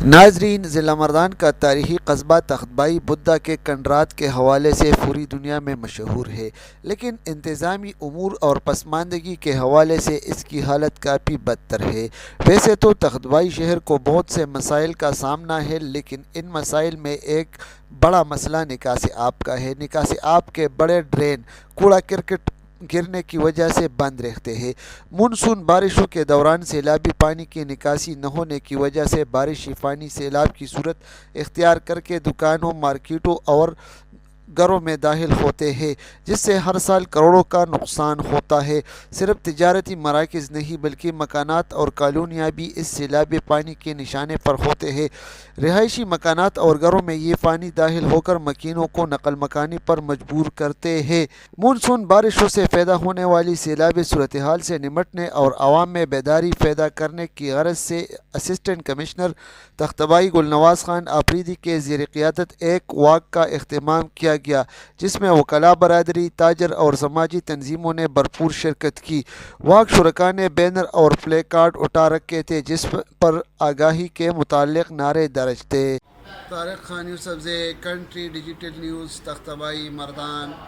ناظرین، ضلع مردان کا تاریخی قصبہ تختبائی بدھا کے کنڈرات کے حوالے سے پوری دنیا میں مشہور ہے، لیکن انتظامی امور اور پسماندگی کے حوالے سے اس کی حالت کافی بدتر ہے۔ ویسے تو تختبائی شہر کو بہت سے مسائل کا سامنا ہے، لیکن ان مسائل میں ایک بڑا مسئلہ نکاسی آب کا ہے۔ نکاسی آب کے بڑے ڈرین کوڑا کرکٹ گرنے کی وجہ سے بند رہتے ہیں۔ مونسون بارشوں کے دوران سیلابی پانی کی نکاسی نہ ہونے کی وجہ سے بارشی پانی سیلاب کی صورت اختیار کر کے دکانوں، مارکیٹوں اور گھروں میں داخل ہوتے ہیں، جس سے ہر سال کروڑوں کا نقصان ہوتا ہے۔ صرف تجارتی مراکز نہیں بلکہ مکانات اور کالونیاں بھی اس سیلابی پانی کے نشانے پر ہوتے ہیں۔ رہائشی مکانات اور گھروں میں یہ پانی داخل ہو کر مکینوں کو نقل مکانی پر مجبور کرتے ہیں۔ مونسون بارشوں سے پیدا ہونے والی سیلابی صورتحال سے نمٹنے اور عوام میں بیداری پیدا کرنے کی غرض سے اسسٹنٹ کمشنر تختبائی گلنواز خان آفریدی کے زیر قیادت ایک واک کا اہتمام کیا گیا، جس میں وکلاء برادری، تاجر اور سماجی تنظیموں نے بھرپور شرکت کی۔ واک شرکاء نے بینر اور پلے کارڈ اٹھا رکھے تھے جس پر آگاہی کے متعلق نعرے درج تھے۔ طارق خان یوسف زئی، کنٹری ڈیجیٹل نیوز، تختبائی مردان۔